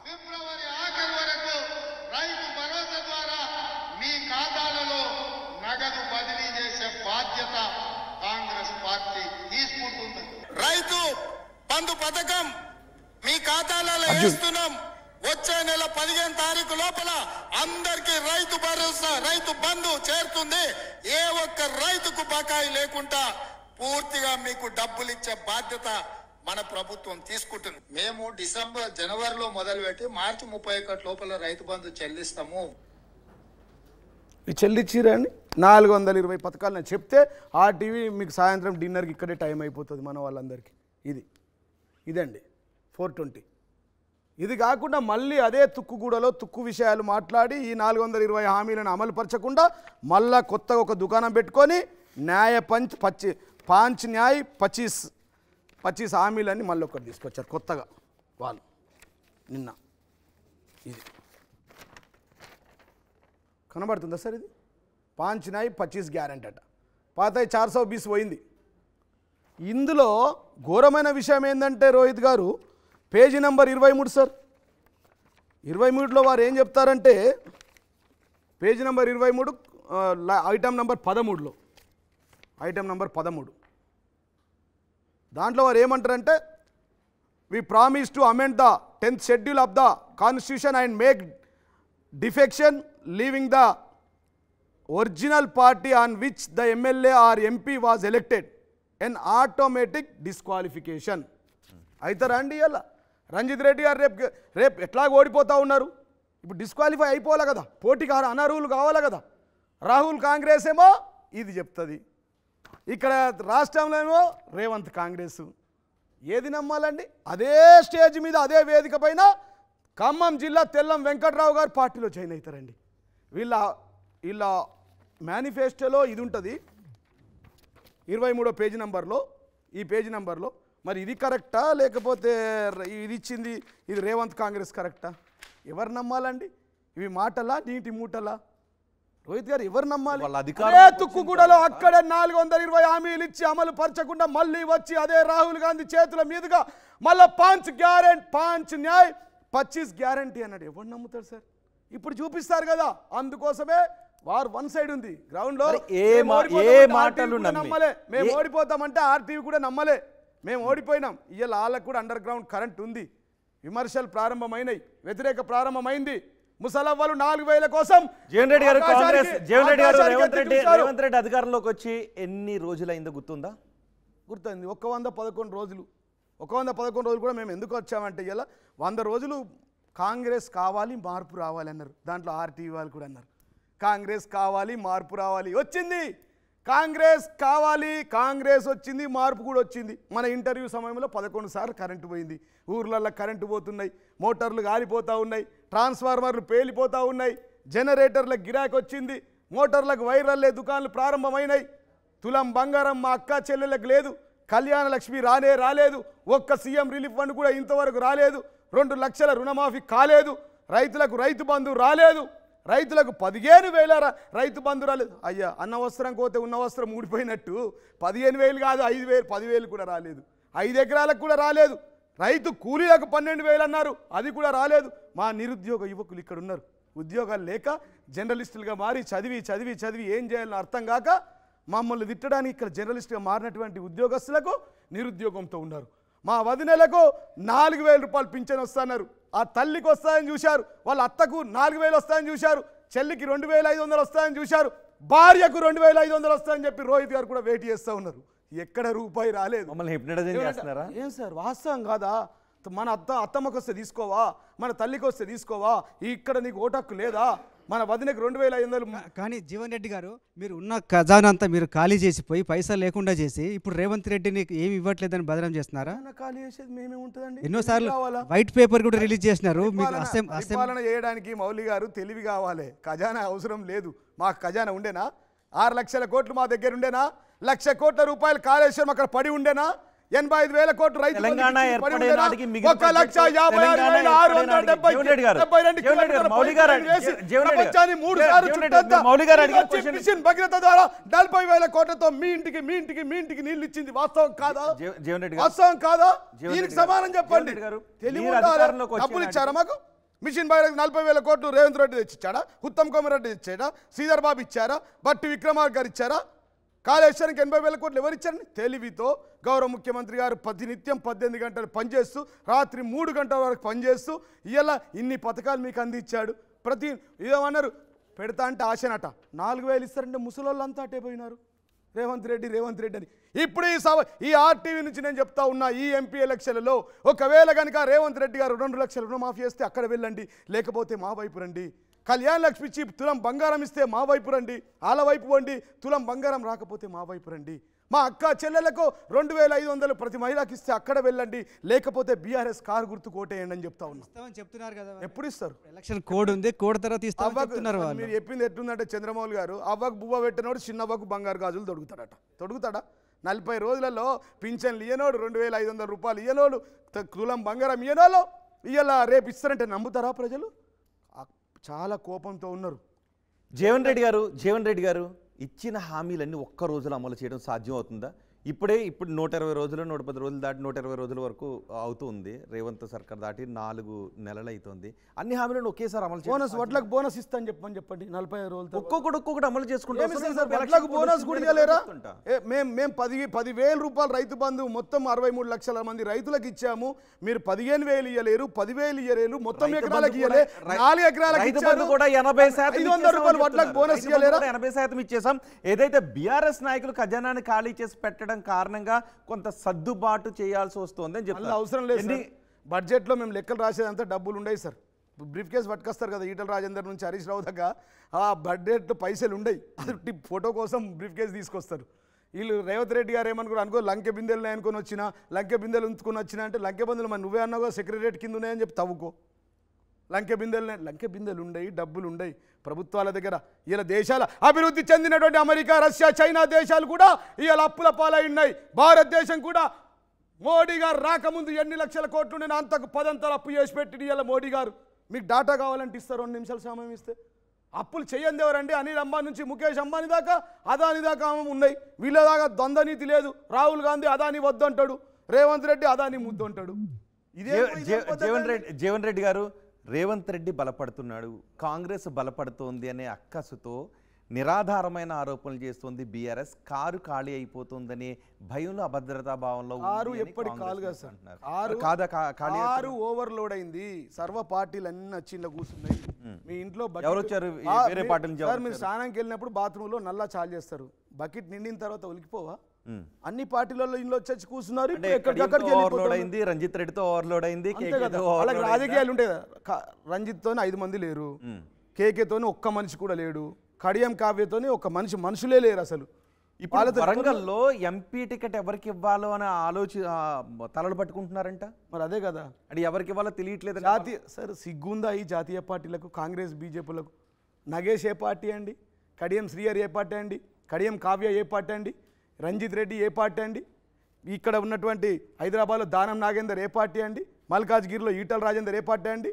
ఫిబ్రవరి ఆఖరి వరకు రైతు భరోసా ద్వారా మీ ఖాతాలలో నగదు బదిలీ చేసే బాధ్యత కాంగ్రెస్ పార్టీ తీసుకుంటుంది. రైతు బంధు పథకం మీ ఖాతాలలో వేస్తున్నాం. వచ్చే నెల 15 తారీఖు లోపల అందరికి రైతు భరోసా రైతు బంధు చేరుతుంది. ఏ ఒక్క రైతుకు బకాయి లేకుండా పూర్తిగా మీకు డబ్బులు ఇచ్చే బాధ్యత మన ప్రభుత్వం తీసుకుంటుంది. మేము జనవరిలో మొదలుపెట్టి మార్చి 31 లోపల రైతు బంధు చెల్లిస్తాము. చెల్లించిరండి 420 పథకాలు నేను చెప్తే ఆర్టీవీ మీకు సాయంత్రం డిన్నర్కి ఇక్కడే టైం అయిపోతుంది మన వాళ్ళందరికీ. ఇదండి 420. ఇది కాకుండా మళ్ళీ అదే తుక్కుగూడలో తుక్కు విషయాలు మాట్లాడి ఈ 420 హామీలను అమలుపరచకుండా మళ్ళా కొత్తగా ఒక దుకాణం పెట్టుకొని న్యాయ పాంచ్ న్యాయ్ 25 హామీలని మళ్ళీ ఒకటి తీసుకొచ్చారు కొత్తగా వాళ్ళు నిన్న. ఇది కనబడుతుందా సార్? ఇది 5 న్యాయ్ 25 గ్యారెంటీ అట. పాత 420 పోయింది. ఇందులో ఘోరమైన విషయం ఏంటంటే రోహిత్ గారు పేజీ నెంబర్ 23 సార్. 23లో వారు ఏం చెప్తారంటే పేజీ నెంబర్ 23 ఐటమ్ నెంబర్ 13లో ఐటమ్ నెంబర్ 13 దాంట్లో వారు ఏమంటారంటే we promise to amend the 10th schedule of the constitution and make defection leaving the original party on which the MLA or MP was elected an automatic disqualification. అవుతారా అండి? ఇలా రంజిత్ రెడ్డి గారు రేపు ఎట్లా ఓడిపోతూ ఉన్నారు. ఇప్పుడు డిస్క్వాలిఫై అయిపోవాలి కదా, పోటీకి అనర్హులు కావాలి కదా. రాహుల్ కాంగ్రెస్ ఏమో ఇది చెప్తుంది, ఇక్కడ రాష్ట్రంలో ఏమో రేవంత్ కాంగ్రెస్. ఏది నమ్మాలండి? అదే స్టేజ్ మీద అదే వేదిక పైన ఖమ్మం జిల్లా తెల్లం వెంకట్రావు గారు పార్టీలో జాయిన్ అవుతారండి. వీళ్ళ మేనిఫెస్టోలో ఇది ఉంటుంది 23వ పేజీ నెంబర్లో. ఈ పేజీ నెంబర్లో మరి ఇది కరెక్టా లేకపోతే ఇది ఇచ్చింది ఇది రేవంత్ కాంగ్రెస్ కరెక్టా? ఎవరు నమ్మాలండి? ఇవి మాటలా నీటి మూటలా? రోహిత్ గారు ఎవరు నమ్మాలి? తుక్కుగూడలో అక్కడే 420 హామీలు ఇచ్చి అమలు పరచకుండా మళ్ళీ వచ్చి అదే రాహుల్ గాంధీ చేతుల మీదుగా మళ్ళీ 5 న్యాయ్ 25 గ్యారంటీ అన్నాడు. ఎవరు నమ్ముతాడు సార్? ఇప్పుడు చూపిస్తారు కదా, అందుకోసమే వారు వన్ సైడ్ ఉంది గ్రౌండ్ లో. నమ్మలే మేము ఓడిపోతామంటే ఆర్టీవీ కూడా నమ్మలే. మేము ఓడిపోయినాం. ఇవాళ వాళ్ళకు కూడా అండర్ గ్రౌండ్ కరెంట్ ఉంది. విమర్శలు ప్రారంభమైనాయి, వ్యతిరేక ప్రారంభమైంది. ముసలవ్వలు 4000 కోసం జీవన్ రెడ్డి గారు కాంగ్రెస్ రేవంత్ రెడ్డి అధికారంలోకి వచ్చి ఎన్ని రోజులైందో గుర్తుందా? గుర్తుంది. 111 రోజులు. 111 రోజులు కూడా మేము ఎందుకు వచ్చామంటే ఇలా 100 రోజులు కాంగ్రెస్ కావాలి మార్పు రావాలి అన్నారు. దాంట్లో ఆర్టీవీ వాళ్ళు కూడా అన్నారు కాంగ్రెస్ కావాలి మార్పు రావాలి. వచ్చింది కాంగ్రెస్ కావాలి, కాంగ్రెస్ వచ్చింది, మార్పు కూడా వచ్చింది. మన ఇంటర్వ్యూ సమయంలో 11 సార్లు కరెంటు పోయింది. ఊర్లలో కరెంటు పోతున్నాయి, మోటార్లు గాలిపోతూ ఉన్నాయి, ట్రాన్స్ఫార్మర్లు పేలిపోతూ ఉన్నాయి, జనరేటర్లకు గిరాకీ వచ్చింది, మోటార్లకు వైర్లే దుకాణాలు ప్రారంభమైనాయి. తులం బంగారం మా అక్క చెల్లెలకు లేదు, కళ్యాణ లక్ష్మి రాలేదు, ఒక్క సీఎం రిలీఫ్ ఫండ్ కూడా ఇంతవరకు రాలేదు, 2 లక్షల రుణమాఫీ కాలేదు, రైతులకు రైతు బంధు రాలేదు, రైతులకు 15,000 రైతు బంధు రాలేదు. అయ్యా అన్న వస్త్రం కోతే ఉన్న వస్త్రం ఊడిపోయినట్టు 15,000 కాదు 5,000 10,000 కూడా రాలేదు. 5 ఎకరాలకు కూడా రాలేదు. రైతు కూలీలకు 12,000 అన్నారు, అది కూడా రాలేదు. మా నిరుద్యోగ యువకులు ఇక్కడ ఉన్నారు, ఉద్యోగాలు లేక జర్నలిస్టులుగా మారి చదివి ఏం చేయాలని అర్థం కాక మమ్మల్ని తిట్టడానికి ఇక్కడ జర్నలిస్టుగా మారినటువంటి ఉద్యోగస్తులకు నిరుద్యోగంతో ఉన్నారు. మా వదినలకు 4,000 రూపాయలు పింఛన్ వస్తున్నారు. ఆ తల్లికి వస్తాయని చూశారు, వాళ్ళ అత్తకు 4,000 వస్తాయని చూశారు, చెల్లికి 2,500 వస్తాయని చూశారు, భార్యకు 2,500 వస్తాయని చెప్పి రోహిత్ గారు కూడా వెయిట్ చేస్తూ ఉన్నారు. ఎక్కడ రూపాయి రాలేదు. ఏం సార్ వాస్తవం కాదా? మన అత్తమ్మకు వస్తే తీసుకోవా, మన తల్లికి వస్తే తీసుకోవా, ఇక్కడ నీకు ఓటక్కు లేదా, మన వదినకు 2,500. కానీ జీవన్ రెడ్డి గారు మీరు ఉన్న ఖజానా అంతా మీరు ఖాళీ చేసిపోయి పైసలు లేకుండా చేసి ఇప్పుడు రేవంత్ రెడ్డిని ఏమి ఇవ్వట్లేదని బదనాం చేస్తున్నారా? ఖాళీ చేసేది మేమే ఉంటుందండి. ఎన్నోసార్లు వైట్ పేపర్ కూడా రిలీజ్ చేసినారు. పరిపాలన చేయడానికి మౌలి గారు తెలివి కావాలి, ఖజానా అవసరం లేదు. మాకు ఖజానా ఉండేనా? 6 లక్షల కోట్లు మా దగ్గర ఉండేనా? 1,00,000 కోట్ల రూపాయలు కాళేశ్వరం అక్కడ పడి ఉండేనా? 85,000 కోట్లు రైతు తెలంగాణ భగీరథ ద్వారా 40,000 కోట్లతో మీ ఇంటికి నీళ్ళు ఇచ్చింది. వాస్తవం కాదా? వాస్తవం కాదా? దీనికి సమానం చెప్పండి. డబ్బులు ఇచ్చారా మాకు? మిషన్ భగీరథ 40,000 కోట్లు రేవంత్ రెడ్డి తెచ్చిచ్చాడా? ఉత్తమ్ కుమార్ రెడ్డి ఇచ్చాడా? శ్రీధర్ బాబు ఇచ్చారా? బట్టి విక్రమార్క గారు ఇచ్చారా? కాళేశ్వరానికి 80,000 కోట్లు ఎవరు ఇచ్చారండి? తెలివితో గౌరవ ముఖ్యమంత్రి గారు ప్రతినిత్యం 18 గంటలు పనిచేస్తూ రాత్రి 3 గంటల వరకు పనిచేస్తూ ఇలా ఇన్ని పథకాలు మీకు అందించాడు. ప్రతి ఇదేమన్నారు పెడతా అంటే ఆశనట 4,000 ఇస్తారంటే ముసలోళ్ళంతా అటే పోయినారు. రేవంత్ రెడ్డి అని. ఇప్పుడు ఈ ఆర్టీవీ నుంచి నేను చెప్తా ఉన్నా, ఈ ఎంపీ ఎలక్షన్లలో ఒకవేళ కనుక రేవంత్ రెడ్డి గారు 2 లక్షల రుణమాఫీ చేస్తే అక్కడ వెళ్ళండి, లేకపోతే మా వైపు రండి. కళ్యాణ్ లక్ష్మి ఇచ్చి తులం బంగారం ఇస్తే మా వైపు రండి, వాళ్ళ వైపు వండి. తులం బంగారం రాకపోతే మా వైపు రండి. మా అక్క చెల్లెలకు 2,500 ప్రతి మహిళకి ఇస్తే అక్కడ వెళ్ళండి, లేకపోతే బీఆర్ఎస్ కారు గుర్తు కోటేయండి అని చెప్తా ఉన్నా. చెప్తున్నారు కదా, ఎప్పుడు ఇస్తారు? ఎలక్షన్ కోడ్ ఉంది, కోడ్ తర్వాత ఇస్తున్నారు. మీరు చెప్పింది ఎట్లుందంటే చంద్రమౌళి గారు అవ్వకు బువ్వ పెట్టినోడు చిన్నవ్వకు బంగారు గాజులు తొడుగుతాడా? 40 రోజులలో పింఛన్లు ఇయ్యనోడు, 2,500 రూపాయలు ఇయ్యనోడు, తులం బంగారం ఇయ్యనోళ్ళు ఇలా రేపు ఇస్తారంటే నమ్ముతారా ప్రజలు? చాలా కోపంతో ఉన్నారు. జీవన్ రెడ్డి గారు ఇచ్చిన హామీలన్నీ ఒక్క రోజులో అమలు చేయడం సాధ్యం అవుతుందా? ఇప్పుడు 120 రోజులు 110 రోజులు దాటి 120 రోజుల వరకు అవుతుంది. రేవంత్ సర్కార్ దాటి 4 నెలలు అవుతుంది. అన్ని హామీలను ఒకేసారి అమలు బోనస్ వడ్లకు బోనస్ ఇస్తా అని చెప్పండి. 45 రోజులు ఒక్కొక్కటి అమలు చేసుకుంటాం. బోనస్ కూడా ఇవ్వలేరా? మేము 10,000 రూపాయలు రైతు బంధు మొత్తం 63 లక్షల మంది రైతులకు ఇచ్చాము. మీరు 15,000 ఇవ్వలేరు, 10,000 ఇవ్వలేరు, మొత్తం ఎకరాలకు ఇవ్వలే. 4 ఎకరాలకు ఇచ్చారు కూడా 80% 500 రూపాయలు వడ్లకు బోనస్ ఇవ్వలేరా? 80% ఇచ్చేసాం. ఏదైతే బీఆర్ఎస్ నాయకులు ఖజానాన్ని ఖాళీ చేసి పెట్టడం కారణంగా కొంత సర్దుబాటు చేయాల్సి వస్తుంది అని చెప్పారు. అవసరం లేదు. బడ్జెట్లో మేము లెక్కలు రాసేదంతా డబ్బులు ఉండవు సార్. బ్రీఫ్ కేసు పట్టుకొస్తారు కదా ఈటల రాజేందర్ నుంచి హరీష్ రావు దాకా, ఆ బడ్జెట్లో పైసలు ఉండయి. అది ఫోటో కోసం బ్రీఫ్ కేసు తీసుకొస్తారు. వీళ్ళు రేవంత్ రెడ్డి గారు ఏమనుకున్నారు అనుకో, లంకె బిందెలు అనుకొని వచ్చినా, లంకె బిందెలు ఉంచుకొని వచ్చినా అంటే లంకె బిందెలు మరి నువ్వే అన్నావు సెక్రటరేట్ కింద ఉన్నాయని చెప్పి తవ్వుకో. లంకె బిందెలు ఉండయి, డబ్బులు ఉండయి ప్రభుత్వాల దగ్గర. ఇలా దేశాల అభివృద్ధి చెందినటువంటి అమెరికా, రష్యా, చైనా దేశాలు కూడా ఇలా అప్పుల పాలై ఉన్నాయి. భారతదేశం కూడా మోడీ గారు రాకముందు ఎన్ని లక్షల కోట్లు నేను అంతకు 10 అంతలు అప్పు చేసి పెట్టి ఇలా మోడీ గారు మీకు డాటా కావాలంటే ఇస్తారు, 2 నిమిషాలు సమయం ఇస్తే. అప్పులు చేయండి ఎవరండి? అనిల్ అంబానీ నుంచి ముఖేష్ అంబానీ దాకా, అదాని దాకా ఉన్నాయి. వీళ్ళ దాకా ద్వంద్వనీతి లేదు. రాహుల్ గాంధీ అదాని వద్దు అంటాడు, రేవంత్ రెడ్డి అదాని ముద్దు అంటాడు. జీవన్ రెడ్డి గారు, రేవంత్ రెడ్డి బలపడుతున్నాడు, కాంగ్రెస్ బలపడుతోంది అనే అక్కసుతో నిరాధారమైన ఆరోపణలు చేస్తుంది బీఆర్ఎస్. కారు ఖాళీ అయిపోతుందనే భయంలో, అభద్రతా భావంలో కారు ఓవర్లోడ్ అయింది. సర్వ పార్టీలు అన్ని వచ్చి కూర్చున్నాయి. మీ ఇంట్లో ఎవరు వచ్చారు? వేరే పార్టీలు మీరు స్నానంకి వెళ్ళినప్పుడు బాత్రూంలో నల్లా చాలు చేస్తారు, బకెట్ నిండిన తర్వాత ఒలికిపోవా? అన్ని పార్టీలలో ఇంట్లో వచ్చి కూర్చున్నారు. రంజిత్ రెడ్డితో ఓవర్లోడ్ అయింది. రాజకీయాలు ఉంటాయి కదా, రంజిత్ తోని 5 మంది లేరు, కేకేతోని ఒక్క మనిషి కూడా లేడు, కడియం కావ్యతోని ఒక మనుషులే లేరు అసలు. ఇప్పుడు వరంగల్లో ఎంపీ టికెట్ ఎవరికి ఇవ్వాలో అని తలలు పట్టుకుంటున్నారంట. మరి అదే కదా, అంటే ఎవరికి ఇవ్వాలో తెలియట్లేదు. సార్ సిగ్గుందా ఈ జాతీయ పార్టీలకు? కాంగ్రెస్ బీజేపీలకు. నగేష్ ఏ పార్టీ అండి? కడియం శ్రీహరి ఏ పార్టీ అండి? కడియం కావ్య ఏ పార్టీ అండి? రంజిత్ రెడ్డి ఏ పార్టీ అండి? ఇక్కడ ఉన్నటువంటి హైదరాబాద్లో దానం నాగేందర్ ఏ పార్టీ అండి? మల్కాజ్గిరిలో ఈటల రాజేందర్ ఏ పార్టీ అండి?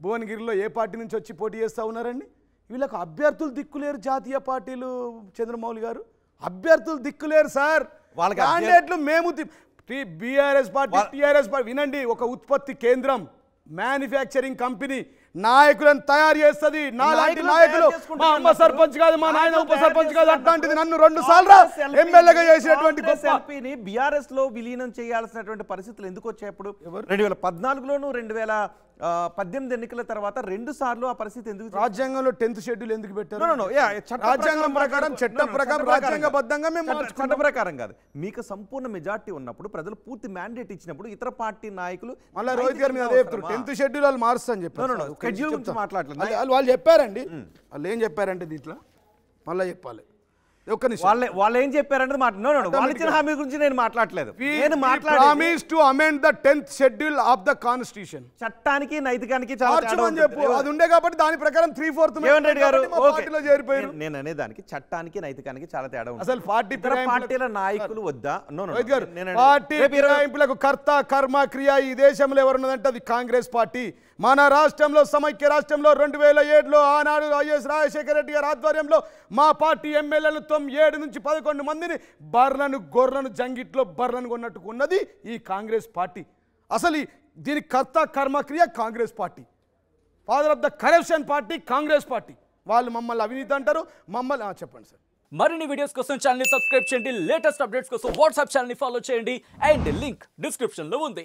భువనగిరిలో ఏ పార్టీ నుంచి వచ్చి పోటీ చేస్తూ ఉన్నారండి? వీళ్ళకు అభ్యర్థులు దిక్కులేరు. జాతీయ పార్టీలు చంద్రమౌళి గారు అభ్యర్థులు దిక్కులేరు సార్. వాళ్ళ క్యాండిడేట్లు మేము బీఆర్ఎస్ పార్టీ, టీఆర్ఎస్ పార్టీ. వినండి, ఒక ఉత్పత్తి కేంద్రం, మ్యానుఫ్యాక్చరింగ్ కంపెనీ నాయకులను తయారు చేస్తుంది. నాలాంటి నాయకులు, మా అమ్మ సర్పంచ్ కాదు, మా నాయన ఉప సర్పంచ్ కాదు, అట్లాంటిది నన్ను 2 సార్లు ఎమ్మెల్యేగా చేసినటువంటి ఎల్పీని బీఆర్ఎస్ లో విలీనం చేయాల్సినటువంటి పరిస్థితులు ఎందుకు వచ్చాయప్పుడు? 2014లోను 2018 ఎన్నికల తర్వాత 2 సార్లు ఆ పరిస్థితి ఎందుకు? రాజ్యాంగంలో 10th షెడ్యూల్ ఎందుకు పెట్టారు? రాజ్యాంగం ప్రకారం, చట్టం ప్రకారం, రాజ్యాంగబద్ధంగా మేము చట్ట ప్రకారం కాదు. మీకు సంపూర్ణ మెజార్టీ ఉన్నప్పుడు, ప్రజలు పూర్తి మ్యాండేట్ ఇచ్చినప్పుడు ఇతర పార్టీ నాయకులు మళ్ళీ రోహిత్ గారు మీద అదే చెప్తారు, 10th షెడ్యూల్ వాళ్ళు మారుస్తారని చెప్పారు. మాట్లాడలేదు వాళ్ళు చెప్పారండి. వాళ్ళు ఏం చెప్పారంటే దీంట్లో మళ్ళీ చెప్పాలి. వాళ్ళు ఏం చెప్పారంటే వాళ్ళు ఇచ్చిన హామీ గురించి నేను మాట్లాడలేదు. చట్టానికి నైతికానికి అది ఉండే కాబట్టి దాని ప్రకారం 3/4 నేను అనేదానికి చట్టానికి నైతికానికి చాలా తేడా ఉంది. అసలు పార్టీల నాయకులు వద్దా? పార్టీ ఫిరాయింపులకు కర్త కర్మ క్రియ ఈ దేశంలో ఎవరున్నదంటే అది కాంగ్రెస్ పార్టీ. మన రాష్ట్రంలో, సమైక్య రాష్ట్రంలో 2007లో ఆనాడు వైఎస్ రాజశేఖర రెడ్డి గారి ఆధ్వర్యంలో మా పార్టీ ఎమ్మెల్యేలు 7 నుంచి 11 మందిని గొర్రెలను జంగిట్లో బర్రెలను కొన్నట్టుకున్నది ఈ కాంగ్రెస్ పార్టీ. అసలు దీని కర్త కర్మక్రియ Congress party. Father of the corruption party Congress party. వాళ్ళు మమ్మల్ని అవినీతి అంటారు, మమ్మల్ని చెప్పండి సార్. మరిన్ని వీడియోస్ కోసం ఛానల్ ని సబ్స్క్రైబ్ చేయండి, లేటెస్ట్ అప్డేట్స్ కోసం వాట్సాప్ ఛానల్ ని ఫాలో చేయండి అండ్ లింక్ డిస్క్రిప్షన్ లో ఉంది.